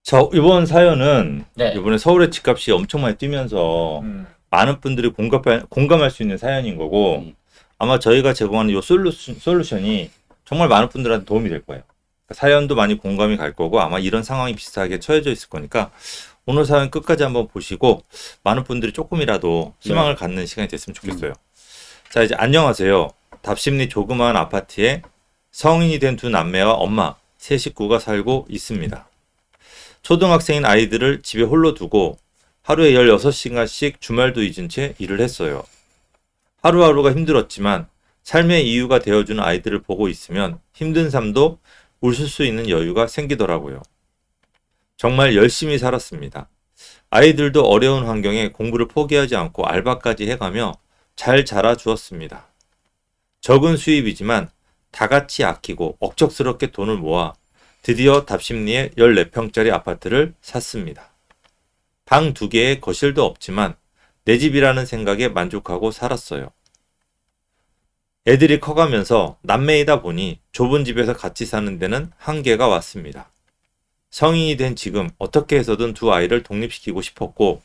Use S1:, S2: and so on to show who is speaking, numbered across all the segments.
S1: 자, 이번 사연은
S2: 네.
S1: 이번에 서울의 집값이 엄청 많이 뛰면서 많은 분들이 공감할 수 있는 사연인 거고 아마 저희가 제공하는 이 솔루션이 정말 많은 분들한테 도움이 될 거예요. 그러니까 사연도 많이 공감이 갈 거고 아마 이런 상황이 비슷하게 처해져 있을 거니까 오늘 사연 끝까지 한번 보시고 많은 분들이 조금이라도 희망을 갖는 시간이 됐으면 좋겠어요. 자, 이제 안녕하세요. 답심리 조그마한 아파트에 성인이 된 두 남매와 엄마, 세 식구가 살고 있습니다. 초등학생인 아이들을 집에 홀로 두고 하루에 16시간씩 주말도 잊은 채 일을 했어요. 하루하루가 힘들었지만 삶의 이유가 되어주는 아이들을 보고 있으면 힘든 삶도 웃을 수 있는 여유가 생기더라고요. 정말 열심히 살았습니다. 아이들도 어려운 환경에 공부를 포기하지 않고 알바까지 해가며 잘 자라주었습니다. 적은 수입이지만 다 같이 아끼고 억척스럽게 돈을 모아 드디어 답심리에 14평짜리 아파트를 샀습니다. 방 2개에 거실도 없지만 내 집이라는 생각에 만족하고 살았어요. 애들이 커가면서 남매이다 보니 좁은 집에서 같이 사는 데는 한계가 왔습니다. 성인이 된 지금 어떻게 해서든 두 아이를 독립시키고 싶었고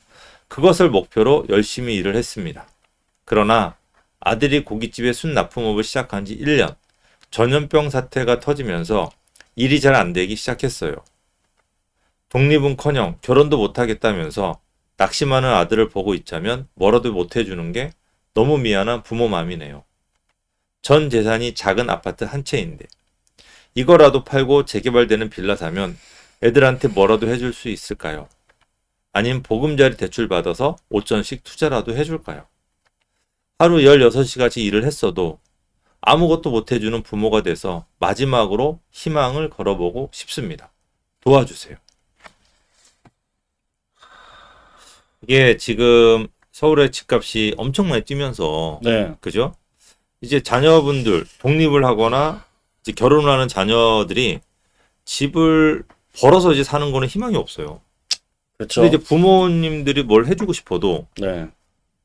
S1: 그것을 목표로 열심히 일을 했습니다. 그러나 아들이 고깃집에 순 납품업을 시작한 지 1년, 전염병 사태가 터지면서 일이 잘 안 되기 시작했어요. 독립은커녕 결혼도 못하겠다면서 낙심하는 아들을 보고 있자면 뭐라도 못해주는 게 너무 미안한 부모 마음이네요. 전 재산이 작은 아파트 한 채인데 이거라도 팔고 재개발되는 빌라 사면 애들한테 뭐라도 해줄 수 있을까요? 아님 보금자리 대출 받아서 5천씩 투자라도 해줄까요? 하루 16시간씩 일을 했어도 아무것도 못해주는 부모가 돼서 마지막으로 희망을 걸어보고 싶습니다. 도와주세요. 이게 지금 서울의 집값이 엄청 많이 뛰면서 그죠? 이제 자녀분들 독립을 하거나 이제 결혼을 하는 자녀들이 집을 벌어서 이제 사는 거는 희망이 없어요.
S3: 그렇죠.
S1: 근데 이제 부모님들이 뭘 해주고 싶어도
S3: 네.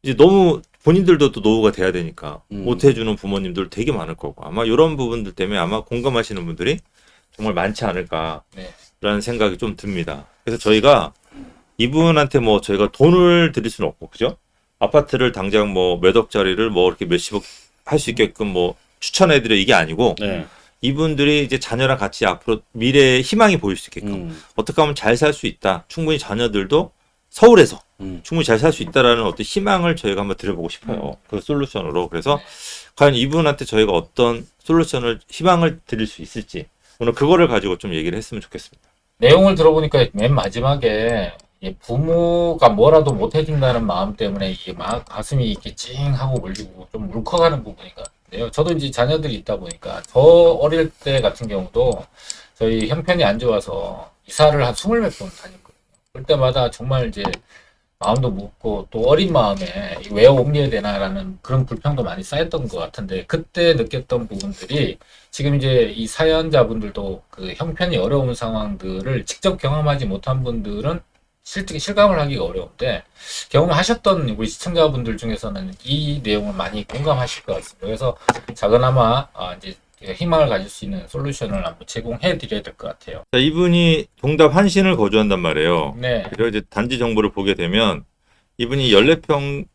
S1: 이제 너무 본인들도 또 노후가 돼야 되니까 못 해주는 부모님들 되게 많을 거고 아마 이런 부분들 때문에 아마 공감하시는 분들이 정말 많지 않을까라는 생각이 좀 듭니다. 그래서 저희가 이분한테 뭐 저희가 돈을 드릴 수는 없고 그죠? 아파트를 당장 뭐 몇 억짜리를 뭐 이렇게 몇십억 할 수 있게끔 뭐 추천해드려 이게 아니고 이분들이 이제 자녀랑 같이 앞으로 미래의 희망이 보일 수 있게끔 어떻게 하면 잘 살 수 있다. 충분히 자녀들도 서울에서 충분히 잘 살 수 있다라는 어떤 희망을 저희가 한번 드려보고 싶어요. 그 솔루션으로. 그래서 과연 이분한테 저희가 어떤 솔루션을 희망을 드릴 수 있을지 오늘 그거를 가지고 좀 얘기를 했으면 좋겠습니다.
S2: 내용을 들어보니까 맨 마지막에 이 부모가 뭐라도 못 해준다는 마음 때문에 이게 막 가슴이 이렇게 찡하고 울리고 좀 울컥하는 부분인 것 같은데요. 저도 이제 자녀들이 있다 보니까 저 어릴 때 같은 경우도 저희 형편이 안 좋아서 이사를 한 20몇 번 다녔거든요. 그럴 때마다 정말 이제 마음도 무겁고 또 어린 마음에 왜 옮겨야 되나라는 그런 불평도 많이 쌓였던 것 같은데 그때 느꼈던 부분들이 지금 이제 이 사연자분들도 그 형편이 어려운 상황들을 직접 경험하지 못한 분들은 실감을 하기가 어려운데 경험하셨던 우리 시청자분들 중에서는 이 내용을 많이 공감하실 것 같습니다. 그래서 작은아마 이제 희망을 가질 수 있는 솔루션을 한번 제공해 드려야 될 것 같아요.
S1: 자, 이분이 동답 한신을 거주한단 말이에요.
S2: 네.
S1: 그리고 이제 단지 정보를 보게 되면 이분이 14평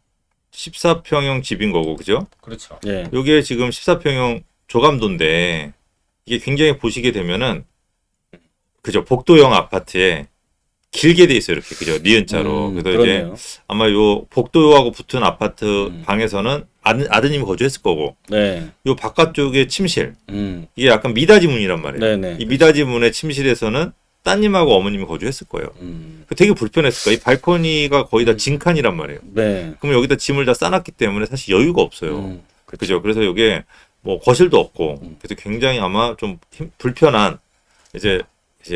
S1: 14평형 집인 거고 그죠?
S2: 그렇죠.
S3: 예.
S1: 요게 지금 14평형 조감도인데 이게 굉장히 보시게 되면은 그죠? 복도형 아파트에 길게 돼 있어요. 이렇게 그죠? 니은자로. 그래서
S3: 그러네요.
S1: 이제 아마 요 복도하고 붙은 아파트 방에서는 아드님이 거주했을 거고
S3: 네.
S1: 요 바깥쪽에 침실
S3: 음.
S1: 이게 약간 미닫이 문이란 말이에요.
S3: 네네.
S1: 이 미닫이 문의 침실에서는 따님하고 어머님이 거주했을 거예요. 되게 불편했을 거예요. 이 발코니가 거의 다 진칸이란 말이에요.
S3: 네.
S1: 그럼 여기다 짐을 다 싸놨기 때문에 사실 여유가 없어요.
S3: 그쵸.
S1: 그죠? 그래서 이게 뭐 거실도 없고 그래서 굉장히 아마 좀 불편한 이제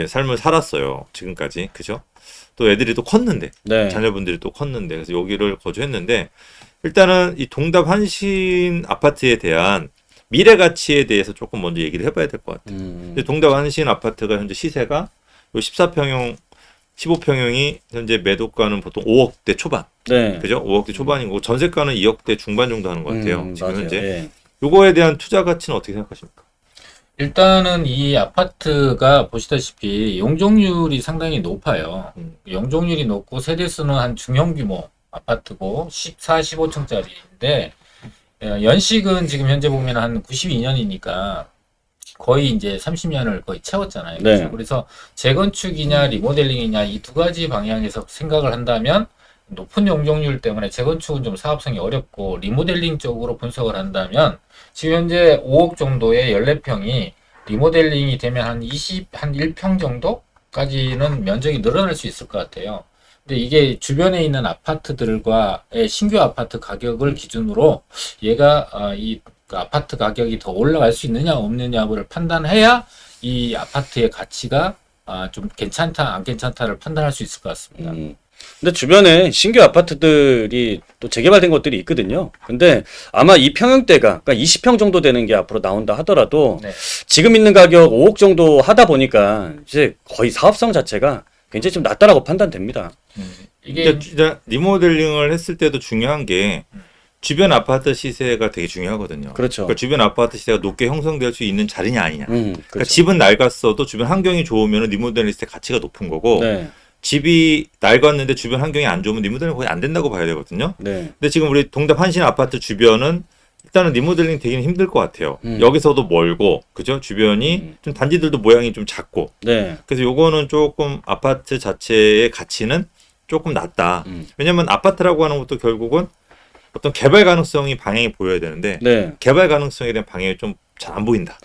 S1: 삶을 살았어요. 지금까지. 그죠? 또 애들이 또 컸는데
S3: 네.
S1: 자녀분들이 또 컸는데 그래서 여기를 거주했는데 일단은 이 동답 한신 아파트에 대한 미래 가치에 대해서 조금 먼저 얘기를 해봐야 될 것 같아요. 근데 동답 한신 아파트가 현재 시세가 요 14평형 15평형이 현재 매도가는 보통 5억대 초반.
S3: 네.
S1: 그죠? 5억대 초반이고 전세가는 2억대 중반 정도 하는 것 같아요. 지금
S3: 맞아요.
S1: 현재.
S3: 예.
S1: 요거에 대한 투자 가치는 어떻게 생각하십니까?
S2: 일단은 이 아파트가 보시다시피 용적률이 상당히 높아요. 용적률이 높고 세대수는 한 중형규모 아파트고 14, 15층짜리인데 연식은 지금 현재 보면 한 92년이니까 거의 이제 30년을 거의 채웠잖아요.
S3: 네.
S2: 그죠? 그래서 재건축이냐 리모델링이냐 이 두 가지 방향에서 생각을 한다면 높은 용적률 때문에 재건축은 좀 사업성이 어렵고 리모델링 쪽으로 분석을 한다면 지금 현재 5억 정도의 14평이 리모델링이 되면 한 1평 정도까지는 면적이 늘어날 수 있을 것 같아요. 근데 이게 주변에 있는 아파트들과의 신규 아파트 가격을 기준으로 얘가 이 아파트 가격이 더 올라갈 수 있느냐 없느냐를 판단해야 이 아파트의 가치가 좀 괜찮다 안 괜찮다를 판단할 수 있을 것 같습니다.
S3: 근데 주변에 신규 아파트들이 또 재개발된 것들이 있거든요. 근데 아마 이 평형대가 그러니까 20평 정도 되는 게 앞으로 나온다 하더라도
S2: 네.
S3: 지금 있는 가격 5억 정도 하다 보니까 이제 거의 사업성 자체가 굉장히 좀 낮다라고 판단됩니다.
S2: 이게
S1: 진짜 리모델링을 했을 때도 중요한 게 주변 아파트 시세가 되게 중요하거든요.
S3: 그렇죠.
S1: 그러니까 주변 아파트 시세가 높게 형성될 수 있는 자리냐 아니냐. 그러니까
S3: 그렇죠.
S1: 집은 낡았어도 주변 환경이 좋으면 리모델링 했을 때 가치가 높은 거고
S3: 네.
S1: 집이 낡았는데 주변 환경이 안 좋으면 리모델링 거의 안 된다고 봐야 되거든요.
S3: 네.
S1: 근데 지금 우리 동답 한신 아파트 주변은 일단은 리모델링 되기는 힘들 것 같아요. 여기서도 멀고, 그죠? 주변이 좀 단지들도 모양이 좀 작고.
S3: 네.
S1: 그래서 요거는 조금 아파트 자체의 가치는 조금 낮다. 왜냐면 아파트라고 하는 것도 결국은 어떤 개발 가능성이 방향이 보여야 되는데
S3: 네.
S1: 개발 가능성에 대한 방향이 좀 잘 안 보인다.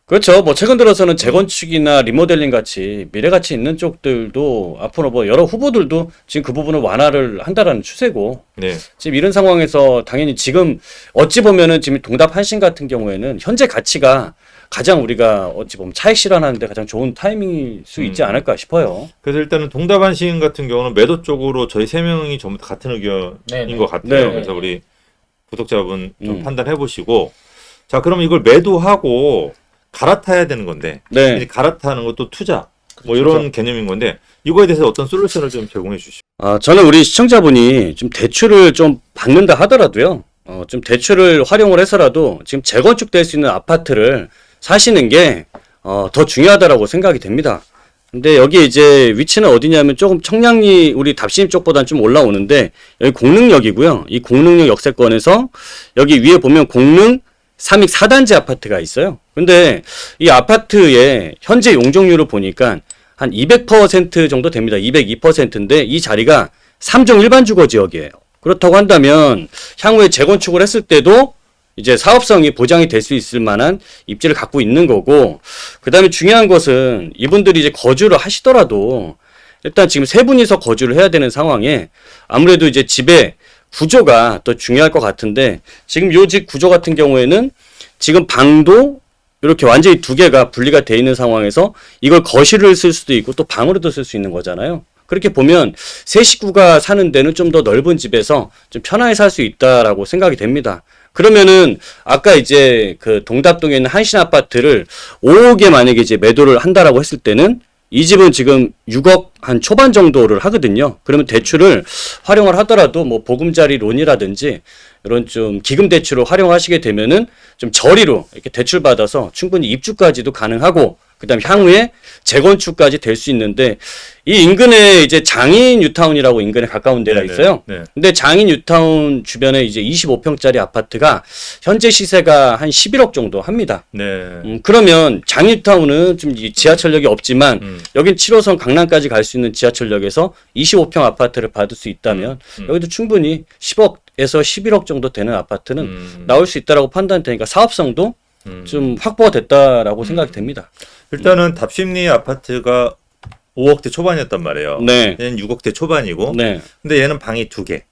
S3: 그렇죠. 뭐 최근 들어서는 재건축이나 리모델링 같이 미래 가치 있는 쪽들도 앞으로 뭐 여러 후보들도 지금 그 부분을 완화를 한다라는 추세고
S1: 네.
S3: 지금 이런 상황에서 당연히 지금 어찌 보면은 지금 동답 한신 같은 경우에는 현재 가치가 가장 우리가 어찌 보면 차익 실현하는데 가장 좋은 타이밍일 수 있지 않을까 싶어요.
S1: 그래서 일단은 동답 한신 같은 경우는 매도 쪽으로 저희 세 명이 전부 다 같은 의견인
S2: 네네.
S1: 것 같아요.
S3: 네.
S1: 그래서 우리 구독자분 좀 판단해 보시고 자 그러면 이걸 매도하고 갈아타야 되는 건데
S3: 네.
S1: 이제 갈아타는 것도 투자 뭐
S3: 그렇죠.
S1: 이런 개념인 건데 이거에 대해서 어떤 솔루션을 좀 제공해 주시죠.
S3: 저는 우리 시청자분이 좀 대출을 좀 받는다 하더라도요. 좀 대출을 활용을 해서라도 지금 재건축될 수 있는 아파트를 사시는 게 더 중요하다라고 생각이 됩니다. 근데 여기 이제 위치는 어디냐면 조금 청량리 우리 답심 쪽보다는 좀 올라오는데 여기 공릉역이고요. 이 공릉역 역세권에서 여기 위에 보면 공릉 3익 4단지 아파트가 있어요. 근데 이 아파트의 현재 용적률을 보니까 한 200% 정도 됩니다. 202%인데 이 자리가 3종 일반 주거 지역이에요. 그렇다고 한다면 향후에 재건축을 했을 때도 이제 사업성이 보장이 될 수 있을 만한 입지를 갖고 있는 거고, 그 다음에 중요한 것은 이분들이 이제 거주를 하시더라도 일단 지금 세 분이서 거주를 해야 되는 상황에 아무래도 이제 집의 구조가 더 중요할 것 같은데 지금 요 집 구조 같은 경우에는 지금 방도 이렇게 완전히 두 개가 분리가 돼 있는 상황에서 이걸 거실을 쓸 수도 있고 또 방으로도 쓸 수 있는 거잖아요. 그렇게 보면 세 식구가 사는 데는 좀 더 넓은 집에서 좀 편하게 살 수 있다라고 생각이 됩니다. 그러면은 아까 이제 그 동답동에 있는 한신 아파트를 5억에 만약에 이제 매도를 한다라고 했을 때는 이 집은 지금 6억 한 초반 정도를 하거든요. 그러면 대출을 활용을 하더라도 뭐 보금자리 론이라든지 이런 좀 기금 대출을 활용하시게 되면은 좀 저리로 이렇게 대출 받아서 충분히 입주까지도 가능하고 그다음 향후에 재건축까지 될 수 있는데 이 인근에 이제 장인 뉴타운이라고 인근에 가까운 데가
S1: 네네.
S3: 있어요.
S1: 네.
S3: 근데 장인 뉴타운 주변에 이제 25평짜리 아파트가 현재 시세가 한 11억 정도 합니다.
S1: 네.
S3: 그러면 장인 뉴타운은 좀 지하철역이 없지만 여긴 7호선 강남까지 갈 수 있는 지하철역에서 25평 아파트를 받을 수 있다면 여기도 충분히 10억에서 11억 정도 되는 아파트는 나올 수 있다라고 판단되니까 사업성도 좀 확보가 됐다라고 생각이 됩니다.
S1: 일단은 답심리 아파트가 5억대 초반이었단 말이에요.
S3: 네.
S1: 얘는 6억대 초반이고
S3: 네.
S1: 근데 얘는 방이 2개.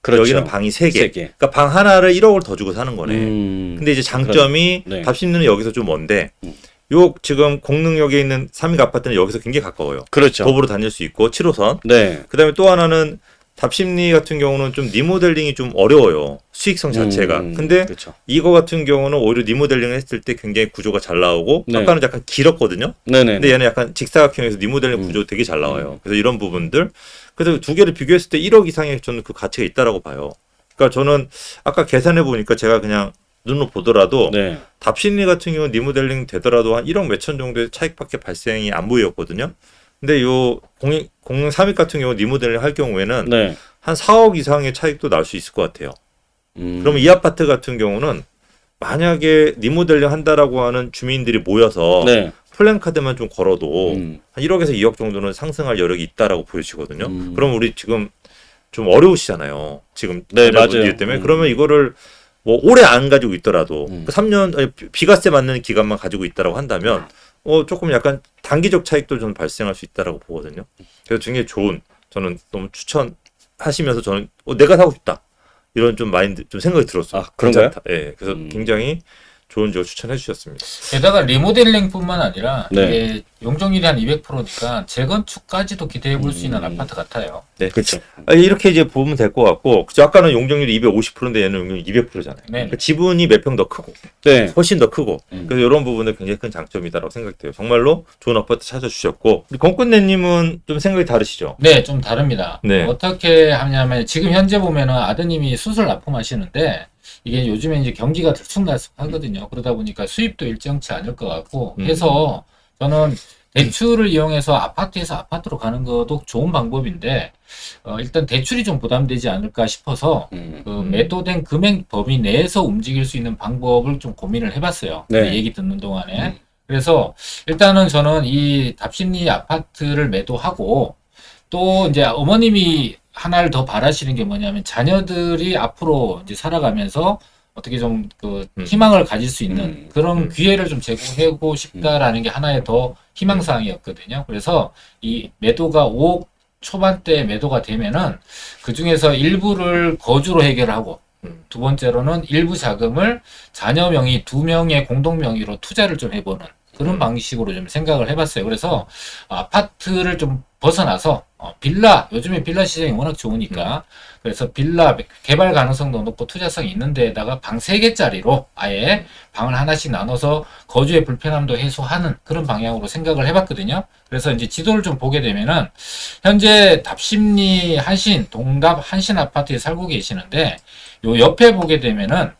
S3: 그렇죠.
S1: 여기는 방이 3개.
S3: 세 개.
S1: 그러니까 방 하나를 1억을 더 주고 사는 거네. 근데 이제 장점이
S3: 네.
S1: 답심리는 여기서 좀 먼데 요 지금 공릉역에 있는 3익 아파트는 여기서 굉장히 가까워요.
S3: 그렇죠.
S1: 도보로 다닐 수 있고 7호선.
S3: 네.
S1: 그다음에 또 하나는 답심리 같은 경우는 좀 리모델링이 좀 어려워요. 수익성 자체가. 근데
S3: 그렇죠.
S1: 이거 같은 경우는 오히려 리모델링을 했을 때 굉장히 구조가 잘 나오고
S3: 네.
S1: 아까는 약간 길었거든요.
S3: 네네.
S1: 근데 얘는 약간 직사각형에서 리모델링 구조 되게 잘 나와요. 그래서 이런 부분들. 그래서 두 개를 비교했을 때 1억 이상의 저는 그 가치가 있다라고 봐요. 그러니까 저는 아까 계산해 보니까 제가 그냥 눈으로 보더라도
S3: 네.
S1: 답심리 같은 경우는 리모델링 되더라도 한 1억 몇천 정도의 차익밖에 발생이 안 보였거든요. 근데 요 003익 같은 경우 리모델링 할 경우에는
S3: 네.
S1: 한 4억 이상의 차익도 날 수 있을 것 같아요. 그러면 이 아파트 같은 경우는 만약에 리모델링 한다라고 하는 주민들이 모여서
S3: 네.
S1: 플랜카드만 좀 걸어도
S3: 음.
S1: 한 1억에서 2억 정도는 상승할 여력이 있다라고 보여지거든요.
S3: 음.
S1: 그럼 우리 지금 좀 어려우시잖아요. 지금
S3: 네,
S1: 자녀분들
S3: 맞아요.
S1: 때문에 그러면 이거를 뭐 오래 안 가지고 있더라도 그 3년 아니, 비과세 맞는 기간만 가지고 있다라고 한다면 조금 약간 단기적 차익도 좀 발생할 수 있다라고 보거든요. 그래서 굉장히 좋은 저는 너무 추천하시면서 저는 내가 사고 싶다 이런 좀 마인드 좀 생각이 들었어요.
S3: 아, 그런가요?
S1: 괜찮다. 예, 그래서 굉장히 좋은 지역 추천해 주셨습니다.
S2: 게다가 리모델링뿐만 아니라
S3: 네.
S2: 이게 용적률이 한 200%니까 재건축까지도 기대해 볼 수 있는 아파트 같아요.
S1: 네,
S3: 그렇죠.
S1: 이렇게 이제 보면 될 것 같고, 그죠? 아까는 용적률이 250%인데 얘는 용적률이 200%잖아요.
S2: 네.
S1: 그러니까 지분이 몇 평 더 크고,
S3: 네.
S1: 훨씬 더 크고, 그래서 이런 부분은 굉장히 큰 장점이다라고 생각돼요. 정말로 좋은 아파트 찾아주셨고, 우리 건꽃내님은 좀 생각이 다르시죠?
S2: 네, 좀 다릅니다.
S1: 네.
S2: 어떻게 하냐면 지금 현재 보면은 아드님이 수술 납품하시는데 이게 요즘에 이제 경기가 들쑥날쑥하거든요. 그러다 보니까 수입도 일정치 않을 것 같고 해서 저는 대출을 이용해서 아파트에서 아파트로 가는 것도 좋은 방법인데 일단 대출이 좀 부담되지 않을까 싶어서 그 매도된 금액 범위 내에서 움직일 수 있는 방법을 좀 고민을 해봤어요.
S3: 네.
S2: 그 얘기 듣는 동안에. 그래서 일단은 저는 이 답심리 아파트를 매도하고 또 이제 어머님이 하나를 더 바라시는 게 뭐냐면 자녀들이 앞으로 이제 살아가면서 어떻게 좀 그 희망을 가질 수 있는 그런 기회를 좀 제공하고 싶다라는 게 하나의 더 희망사항이었거든요. 그래서 이 매도가 5억 초반대 매도가 되면은 그 중에서 일부를 거주로 해결하고 두 번째로는 일부 자금을 자녀 명의 2명의 공동 명의로 투자를 좀 해보는 그런 방식으로 좀 생각을 해봤어요. 그래서 아파트를 좀 벗어나서 빌라, 요즘에 빌라 시장이 워낙 좋으니까 그래서 빌라 개발 가능성도 높고 투자성이 있는 데에다가 방 3개짜리로 아예 방을 하나씩 나눠서 거주의 불편함도 해소하는 그런 방향으로 생각을 해봤거든요. 그래서 이제 지도를 좀 보게 되면은 현재 답심리 한신, 동답 한신 아파트에 살고 계시는데 요 옆에 보게 되면은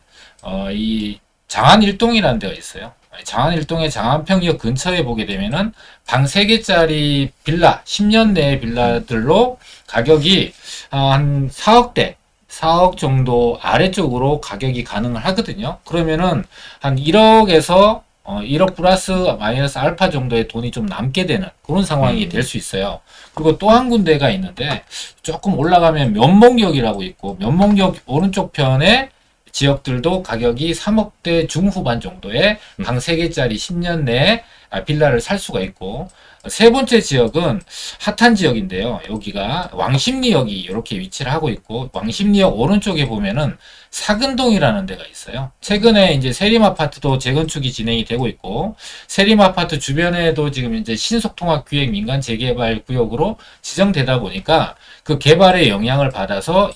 S2: 이 장안 1동이라는 데가 있어요. 장안 1동의 장안평역 근처에 보게 되면은 방 3개짜리 빌라, 10년 내의 빌라들로 가격이 한 4억대, 4억 정도 아래쪽으로 가격이 가능을 하거든요. 그러면은 한 1억에서 1억 플러스 마이너스 알파 정도의 돈이 좀 남게 되는 그런 상황이 될 수 있어요. 그리고 또 한 군데가 있는데 조금 올라가면 면목역이라고 있고 면목역 오른쪽 편에 지역들도 가격이 3억대 중후반 정도의 방 3개짜리 10년 내에 빌라를 살 수가 있고 세 번째 지역은 핫한 지역인데요. 여기가 왕십리역이 이렇게 위치를 하고 있고 왕십리역 오른쪽에 보면은 사근동이라는 데가 있어요. 최근에 이제 세림아파트도 재건축이 진행이 되고 있고 세림아파트 주변에도 지금 이제 신속통합기획 민간 재개발 구역으로 지정되다 보니까 그 개발의 영향을 받아서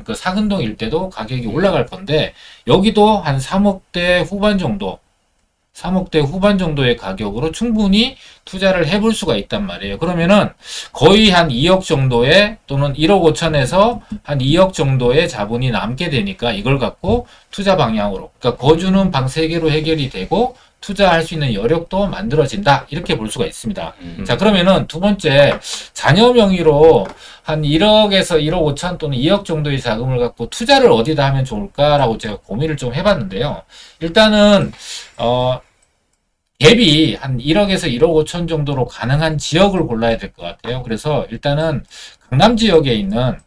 S2: 그 사근동 일대도 가격이 올라갈 건데 여기도 한 3억대 후반 정도 3억대 후반 정도의 가격으로 충분히 투자를 해볼 수가 있단 말이에요. 그러면은 거의 한 2억 정도의 또는 1억 5천에서 한 2억 정도의 자본이 남게 되니까 이걸 갖고 투자 방향으로 그러니까 거주는 방 3개로 해결이 되고 투자할 수 있는 여력도 만들어진다. 이렇게 볼 수가 있습니다. 자, 그러면은 두 번째 자녀 명의로 한 1억에서 1억 5천 또는 2억 정도의 자금을 갖고 투자를 어디다 하면 좋을까라고 제가 고민을 좀 해봤는데요. 일단은 갭이 한 1억에서 1억 5천 정도로 가능한 지역을 골라야 될 것 같아요. 그래서 일단은 강남 지역에 있는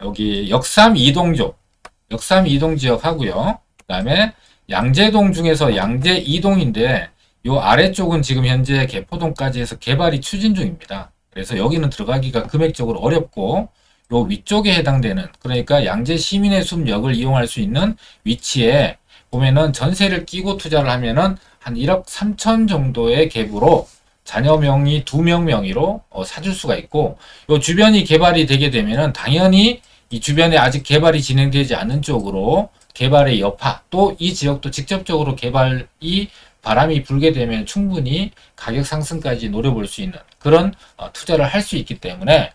S2: 여기 역삼 2동 지역 하고요. 그 다음에 양재동 중에서 양재 2동인데 요 아래쪽은 지금 현재 개포동까지 해서 개발이 추진 중입니다. 그래서 여기는 들어가기가 금액적으로 어렵고 요 위쪽에 해당되는 그러니까 양재 시민의 숲역을 이용할 수 있는 위치에 보면은 전세를 끼고 투자를 하면은 한 1억 3천 정도의 갭으로 자녀 명의 2명 명의로 사줄 수가 있고 요 주변이 개발이 되게 되면은 당연히 이 주변에 아직 개발이 진행되지 않은 쪽으로 개발의 여파 또 이 지역도 직접적으로 개발이 바람이 불게 되면 충분히 가격 상승까지 노려볼 수 있는 그런 투자를 할 수 있기 때문에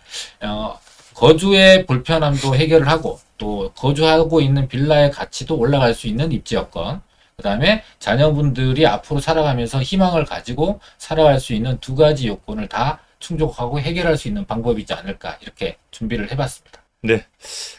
S2: 거주의 불편함도 해결을 하고 또 거주하고 있는 빌라의 가치도 올라갈 수 있는 입지 여건, 그 다음에 자녀분들이 앞으로 살아가면서 희망을 가지고 살아갈 수 있는 두 가지 요건을 다 충족하고 해결할 수 있는 방법이지 않을까, 이렇게 준비를 해봤습니다.
S1: 네.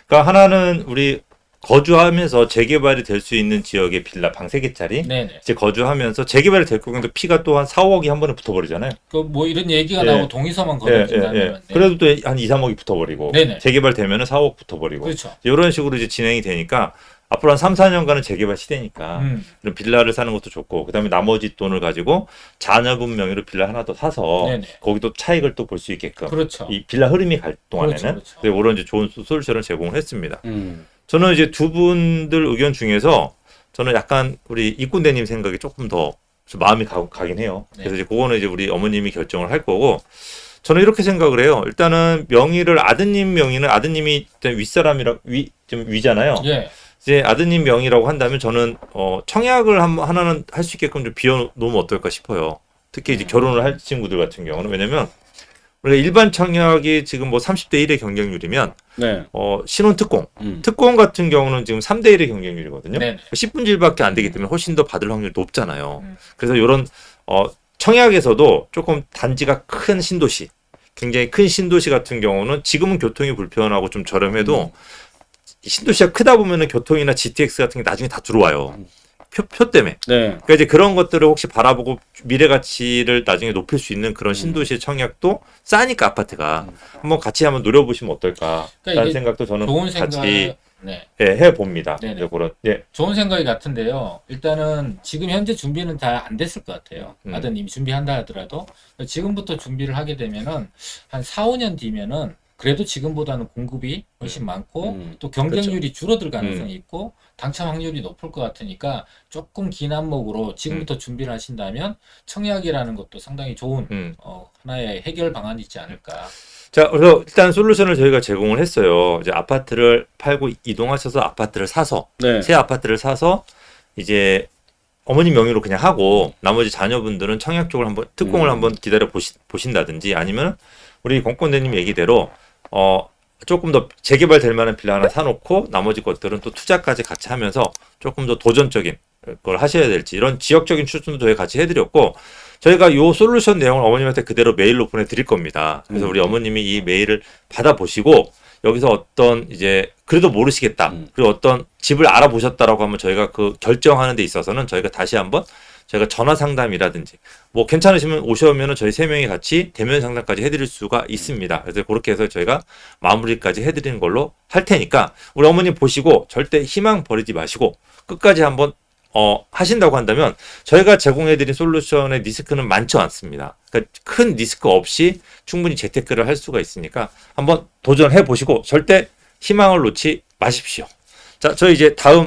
S1: 그러니까 하나는 우리 거주하면서 재개발이 될 수 있는 지역의 빌라 방 3개짜리
S2: 네네.
S1: 이제 거주하면서 재개발이 될 경우도 피가 또 한 4, 5억이 한 번에 붙어버리잖아요.
S2: 그 뭐 이런 얘기가
S1: 예.
S2: 나오고 동의서만 거둬진다면. 네.
S1: 그래도 또 한 2, 3억이 붙어버리고
S2: 네네.
S1: 재개발 되면은 4, 5억 붙어버리고
S2: 그렇죠.
S1: 이런 식으로 이제 진행이 되니까 앞으로 한 3, 4년간은 재개발 시대니까 그런 빌라를 사는 것도 좋고 그다음에 나머지 돈을 가지고 자녀분 명의로 빌라 하나 더 사서
S2: 네네.
S1: 거기도 차익을 또 볼 수 있게끔
S2: 그렇죠.
S1: 이 빌라 흐름이 갈 동안에는
S2: 그렇죠.
S1: 그런 이제 좋은 솔루션을 제공을 했습니다.
S3: 음.
S1: 저는 이제 두 분들 의견 중에서 저는 약간 우리 이꾼대님 생각이 조금 더 마음이 가긴 해요. 그래서 이제 그거는 이제 우리 어머님이 결정을 할 거고 저는 이렇게 생각을 해요. 일단은 명의를 아드님 명의는 아드님이 윗사람이라 좀 위잖아요.
S2: 예.
S1: 이제 아드님 명의라고 한다면 저는 청약을 하나는 할 수 있게끔 좀 비워놓으면 어떨까 싶어요. 특히 이제 결혼을 할 친구들 같은 경우는 왜냐면 우리가 일반 청약이 지금 뭐 30대 1의 경쟁률이면
S3: 네.
S1: 신혼 특공 같은 경우는 지금 3대 1의 경쟁률이거든요.
S2: 네네.
S1: 10분질밖에 안 되기 때문에 훨씬 더 받을 확률이 높잖아요. 그래서 이런 청약에서도 조금 단지가 큰 신도시, 굉장히 큰 신도시 같은 경우는 지금은 교통이 불편하고 좀 저렴해도 신도시가 크다 보면은 교통이나 GTX 같은 게 나중에 다 들어와요. 표 때문에.
S3: 네.
S1: 그러니까 이제 그런 것들을 혹시 바라보고 미래 가치를 나중에 높일 수 있는 그런 신도시의 청약도 싸니까 아파트가 한번 같이 한번 노려보시면 어떨까라는
S2: 그러니까
S1: 생각도 저는
S2: 좋은 생각.
S1: 같이
S2: 네.
S1: 해봅니다.
S2: 네네.
S1: 그런
S2: 좋은 생각이 같은데요. 일단은 지금 현재 준비는 다 안 됐을 것 같아요. 아드님이 준비한다 하더라도 지금부터 준비를 하게 되면은 한 4, 5년 뒤면은 그래도 지금보다는 공급이 훨씬 많고 또 경쟁률이 줄어들 가능성이 있고 당첨 확률이 높을 것 같으니까 조금 긴 안목으로 지금부터 준비를 하신다면 청약이라는 것도 상당히 좋은 하나의 해결 방안이 있지 않을까.
S1: 자, 그래서 일단 솔루션을 저희가 제공을 했어요. 이제 아파트를 팔고 이동하셔서 아파트를 사서
S3: 네.
S1: 새 아파트를 사서 이제 어머니 명의로 그냥 하고 나머지 자녀분들은 청약 쪽을 한번 특공을 한번 기다려 보신다든지 아니면 우리 공권대님 얘기대로 조금 더 재개발될 만한 빌라 하나 사놓고 나머지 것들은 또 투자까지 같이 하면서 조금 더 도전적인 걸 하셔야 될지 이런 지역적인 추천도 저희 같이 해드렸고 저희가 요 솔루션 내용을 어머님한테 그대로 메일로 보내드릴 겁니다. 그래서 우리 어머님이 이 메일을 받아보시고 여기서 어떤 이제 그래도 모르시겠다 그리고 어떤 집을 알아보셨다라고 하면 저희가 그 결정하는 데 있어서는 저희가 다시 한번 저희가 전화 상담이라든지 뭐 괜찮으시면 오셔면은 저희 3명이 같이 대면 상담까지 해드릴 수가 있습니다. 그래서 그렇게 해서 저희가 마무리까지 해드리는 걸로 할 테니까 우리 어머님 보시고 절대 희망 버리지 마시고 끝까지 한번 하신다고 한다면 저희가 제공해드린 솔루션의 리스크는 많지 않습니다. 그러니까 큰 리스크 없이 충분히 재테크를 할 수가 있으니까 한번 도전해 보시고 절대 희망을 놓지 마십시오. 자, 저희 이제 다음